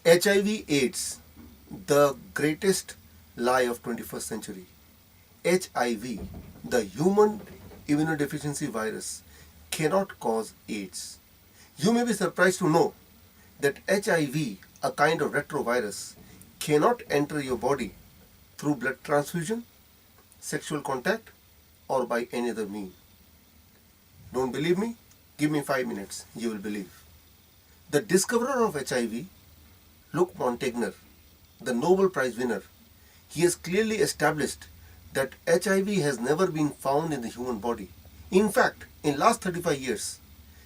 HIV AIDS, the greatest lie of 21st century. HIV, the human immunodeficiency virus, cannot cause AIDS. You may be surprised to know that HIV, a kind of retrovirus, cannot enter your body through blood transfusion, sexual contact, or by any other means. Don't believe me? Give me 5 minutes, you will believe. The discoverer of HIV, Luc Montagnier, the Nobel Prize winner, he has clearly established that HIV has never been found in the human body. In fact, in last 35 years,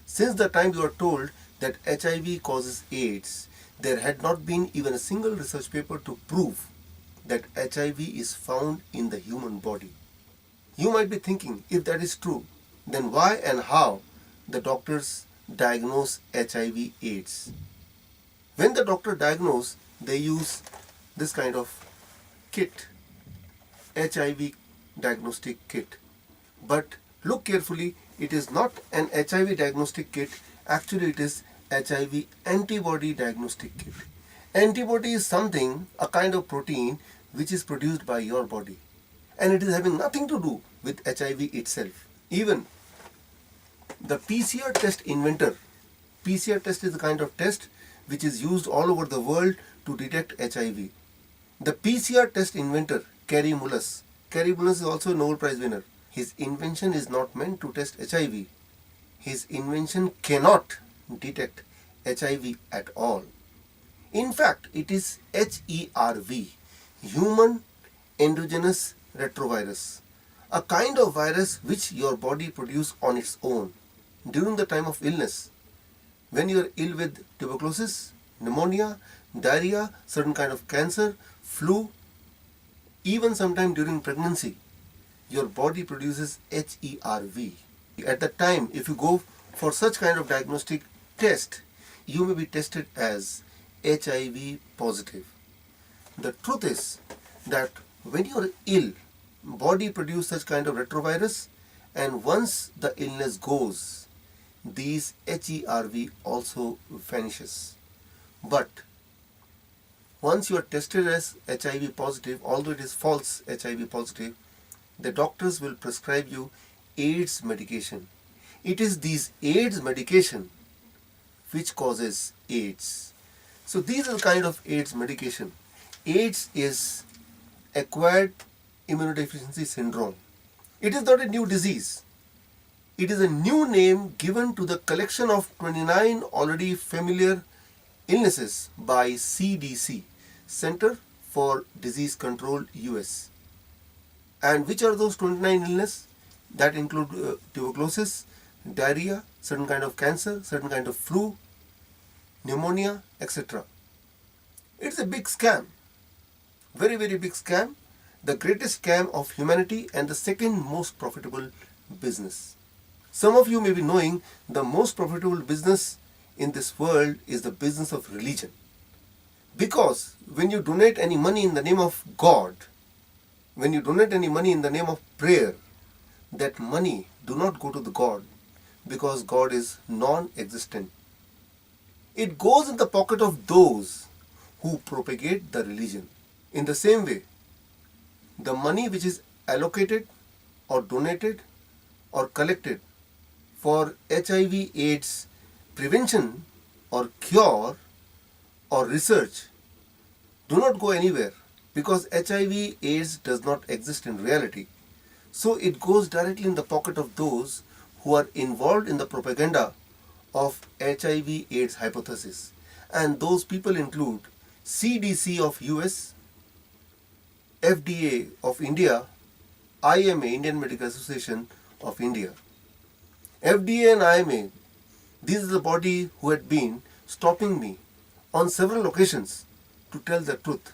since the time we were told that HIV causes AIDS, there had not been even a single research paper to prove that HIV is found in the human body. You might be thinking, if that is true, then why and how the doctors diagnose HIV AIDS? When the doctor diagnoses, they use this kind of kit, HIV diagnostic kit. But look carefully, it is not an HIV diagnostic kit, actually it is HIV antibody diagnostic kit. Antibody is something, a kind of protein which is produced by your body, and it is having nothing to do with HIV itself. Even the PCR test inventor, PCR test is a kind of test which is used all over the world to detect HIV. The PCR test inventor, Kary Mullis is also a Nobel Prize winner. His invention is not meant to test HIV. His invention cannot detect HIV at all. In fact, it is HERV, human endogenous retrovirus, a kind of virus which your body produces on its own during the time of illness. When you are ill with tuberculosis, pneumonia, diarrhea, certain kind of cancer, flu, even sometime during pregnancy, your body produces HERV. At that time, if you go for such kind of diagnostic test, you may be tested as HIV positive. The truth is that when you are ill, body produces such kind of retrovirus, and once the illness goes, these HERV also vanishes. But once you are tested as HIV positive, although it is false HIV positive, the doctors will prescribe you AIDS medication. It is these AIDS medication which causes AIDS. So these are the kind of AIDS medication. AIDS is acquired immunodeficiency syndrome. It is not a new disease. It is a new name given to the collection of 29 already familiar illnesses by CDC, Center for Disease Control US. And which are those 29 illnesses? That include tuberculosis, diarrhea, certain kind of cancer, certain kind of flu, pneumonia, etc. It's a big scam. Very, very big scam. The greatest scam of humanity and the second most profitable business. Some of you may be knowing the most profitable business in this world is the business of religion. Because when you donate any money in the name of God, when you donate any money in the name of prayer, that money do not go to the God, because God is non-existent. It goes in the pocket of those who propagate the religion. In the same way, the money which is allocated or donated or collected for HIV AIDS prevention or cure or research do not go anywhere, because HIV AIDS does not exist in reality. So it goes directly in the pocket of those who are involved in the propaganda of HIV AIDS hypothesis. And those people include CDC of US, FDA of India, IMA, Indian Medical Association of India. FDA and IMA, this is the body who had been stopping me on several occasions to tell the truth,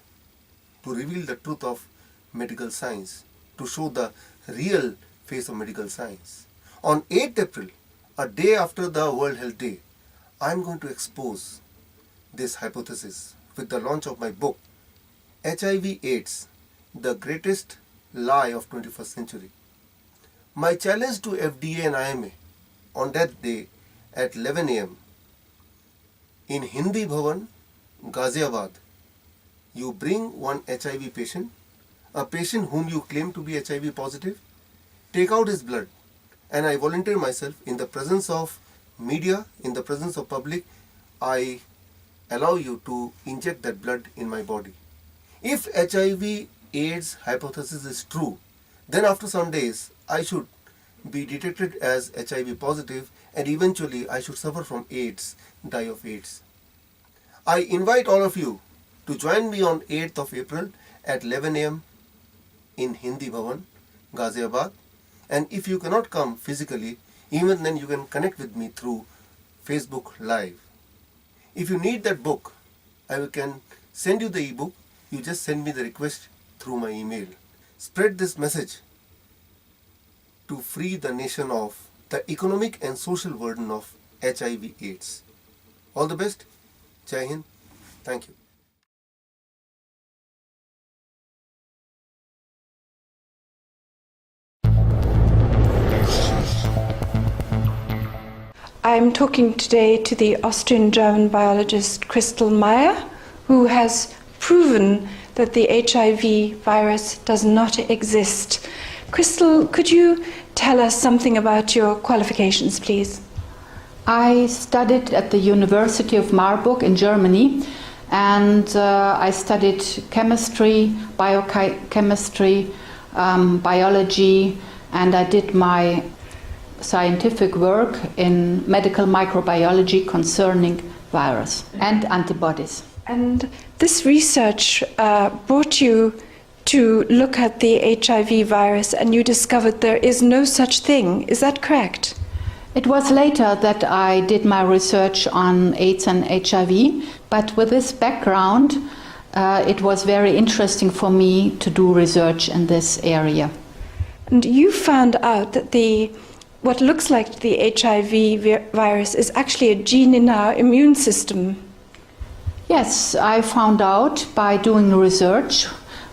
to reveal the truth of medical science, to show the real face of medical science. On 8th April, a day after the World Health Day, I am going to expose this hypothesis with the launch of my book, HIV AIDS, the greatest lie of 21st century. My challenge to FDA and IMA on that day at 11 a.m. in Hindi Bhavan, Ghaziabad. You bring one HIV patient, a patient whom you claim to be HIV positive, take out his blood, and I volunteer myself in the presence of media, in the presence of public, I allow you to inject that blood in my body. If HIV AIDS hypothesis is true, then after some days I should be detected as HIV positive and eventually I should suffer from AIDS, die of AIDS. I invite all of you to join me on 8th of April at 11 am in Hindi Bhavan, Ghaziabad. And if you cannot come physically, even then you can connect with me through Facebook Live. If you need that book, I can send you the ebook. You just send me the request through my email. Spread this message to free the nation of the economic and social burden of HIV AIDS. All the best. Jai Hind. Thank you. I'm talking today to the Austrian-German biologist Christel Meyer, who has proven that the HIV virus does not exist. Christel, could you tell us something about your qualifications, please? I studied at the University of Marburg in Germany, and I studied chemistry, biochemistry, biology, and I did my scientific work in medical microbiology concerning virus and antibodies. And this research brought you to look at the HIV virus, and you discovered there is no such thing. Is that correct? It was later that I did my research on AIDS and HIV, but with this background, it was very interesting for me to do research in this area. And you found out that what looks like the HIV virus is actually a gene in our immune system. Yes, I found out by doing research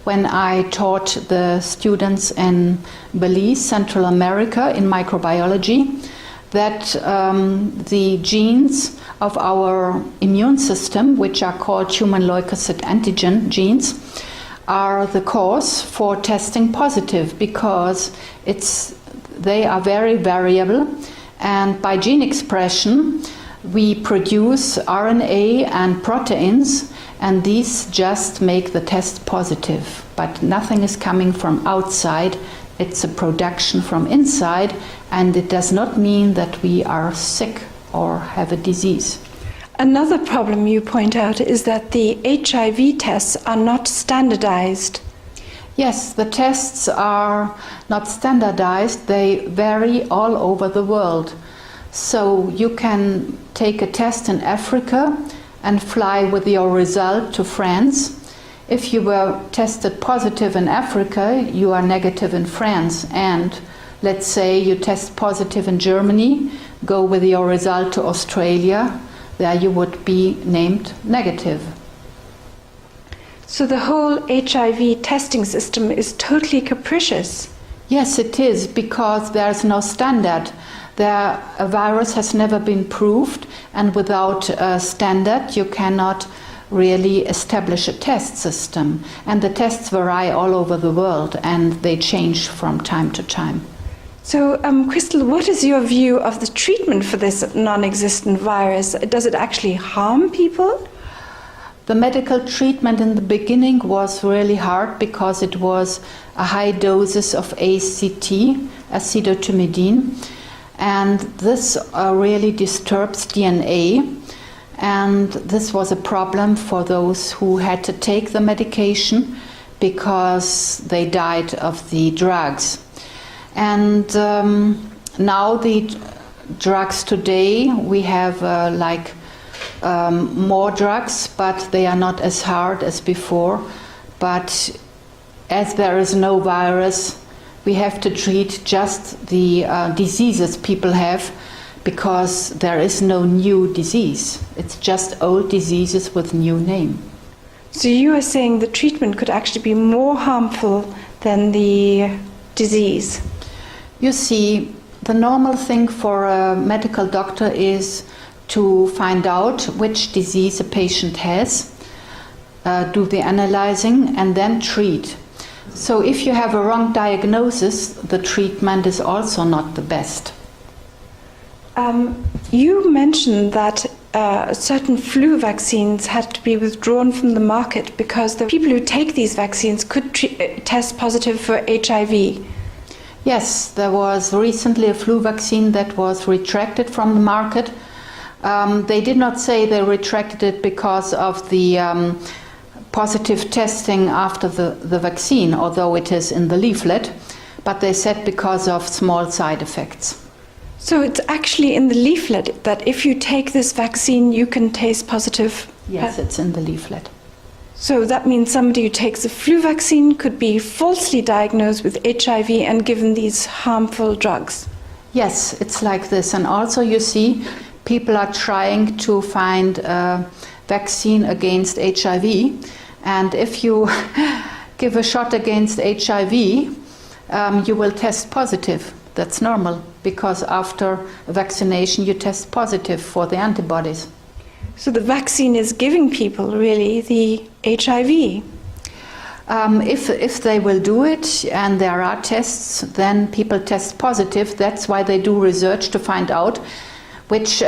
when I taught the students in Belize, Central America, in microbiology, that the genes of our immune system, which are called human leukocyte antigen genes, are the cause for testing positive, because they are very variable, and by gene expression we produce RNA and proteins, and these just make the test positive. But nothing is coming from outside, it's a production from inside, and it does not mean that we are sick or have a disease. Another problem you point out is that the HIV tests are not standardized. Yes, the tests are not standardized, they vary all over the world. So you can take a test in Africa and fly with your result to France. If you were tested positive in Africa, you are negative in France. And let's say you test positive in Germany, go with your result to Australia, there you would be named negative. So the whole HIV testing system is totally capricious. Yes, it is, because there's no standard. A virus has never been proved, and without a standard you cannot really establish a test system. And the tests vary all over the world, and they change from time to time. So, Christel, what is your view of the treatment for this non-existent virus? Does it actually harm people? The medical treatment in the beginning was really hard, because it was a high doses of ACT, acetotumidine, and this really disturbs DNA, and this was a problem for those who had to take the medication because they died of the drugs. And now the drugs today, we have more drugs, but they are not as hard as before. But as there is no virus, we have to treat just the diseases people have, because there is no new disease. It's just old diseases with new name. So you are saying the treatment could actually be more harmful than the disease? You see, the normal thing for a medical doctor is to find out which disease a patient has, do the analyzing, and then treat. So if you have a wrong diagnosis, the treatment is also not the best. You mentioned that certain flu vaccines had to be withdrawn from the market because the people who take these vaccines could test positive for HIV. Yes, there was recently a flu vaccine that was retracted from the market. They did not say they retracted it because of the positive testing after the vaccine, although it is in the leaflet, but they said because of small side effects. So it's actually in the leaflet that if you take this vaccine, you can test positive? Yes, it's in the leaflet. So that means somebody who takes a flu vaccine could be falsely diagnosed with HIV and given these harmful drugs? Yes, it's like this. And also you see, people are trying to find a vaccine against HIV. And if you give a shot against HIV, you will test positive. That's normal, because after vaccination you test positive for the antibodies. So the vaccine is giving people really the HIV? If they will do it and there are tests, then people test positive. That's why they do research to find out which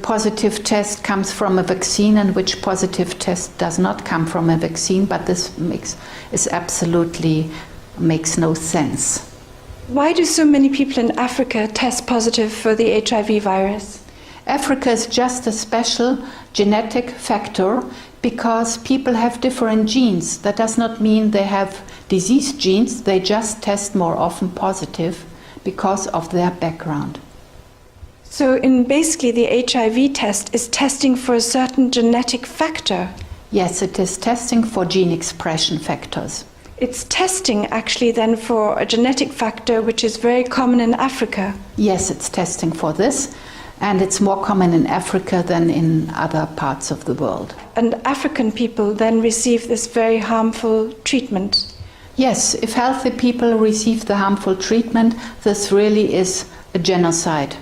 positive test comes from a vaccine and which positive test does not come from a vaccine. But this absolutely makes no sense. Why do so many people in Africa test positive for the HIV virus? Africa is just a special genetic factor because people have different genes. That does not mean they have disease genes, they just test more often positive because of their background. So basically the HIV test is testing for a certain genetic factor? Yes, it is testing for gene expression factors. It's testing actually then for a genetic factor which is very common in Africa? Yes, it's testing for this, and it's more common in Africa than in other parts of the world. And African people then receive this very harmful treatment? Yes, if healthy people receive the harmful treatment, this really is a genocide.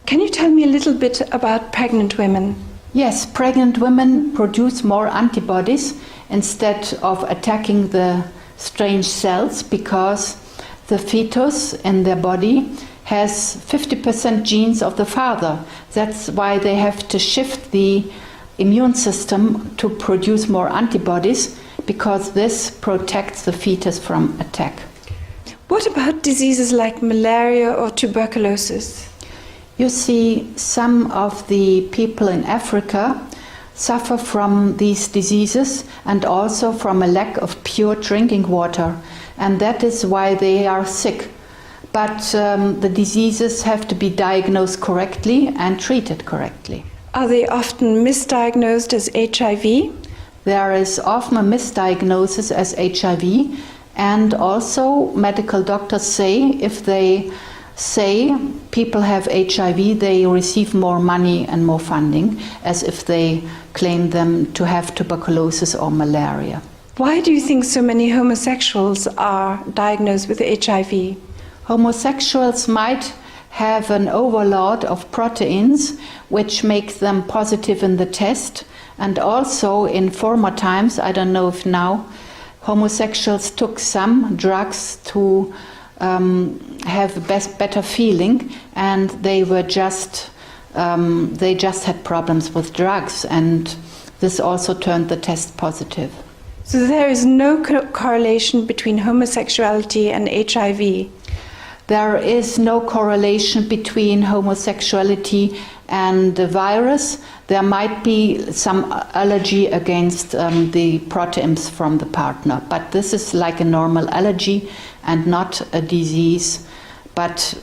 Can you tell me a little bit about pregnant women? Yes, pregnant women produce more antibodies instead of attacking the strange cells because the fetus in their body has 50% genes of the father. That's why they have to shift the immune system to produce more antibodies, because this protects the fetus from attack. What about diseases like malaria or tuberculosis? You see, some of the people in Africa suffer from these diseases and also from a lack of pure drinking water, and that is why they are sick. But the diseases have to be diagnosed correctly and treated correctly. Are they often misdiagnosed as HIV? There is often a misdiagnosis as HIV, and also medical doctors say if they say people have HIV, they receive more money and more funding, as if they claim them to have tuberculosis or malaria. Why do you think so many homosexuals are diagnosed with HIV? Homosexuals might have an overload of proteins which make them positive in the test, and also in former times, I don't know if now, homosexuals took some drugs to have a better feeling, and they just had problems with drugs, and this also turned the test positive. So there is no correlation between homosexuality and HIV? There is no correlation between homosexuality and the virus. There might be some allergy against the proteins from the partner, but this is like a normal allergy and not a disease, but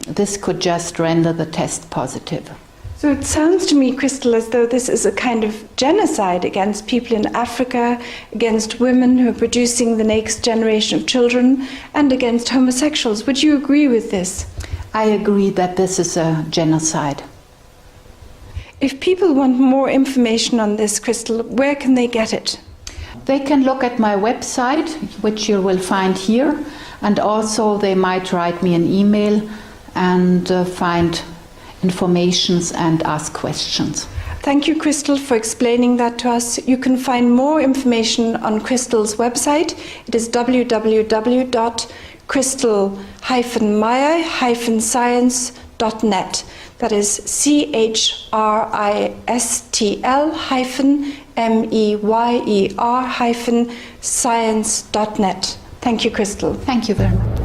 this could just render the test positive. So it sounds to me, Crystal, as though this is a kind of genocide against people in Africa, against women who are producing the next generation of children, and against homosexuals. Would you agree with this? I agree that this is a genocide. If people want more information on this, Crystal, where can they get it? They can look at my website, which you will find here, and also they might write me an email and find informations and ask questions. Thank you, Crystal, for explaining that to us. You can find more information on Crystal's website. It is www.crystal-meyer-science.net. That is CHRISTL-MEYER-science.net. Thank you, Crystal. Thank you very much.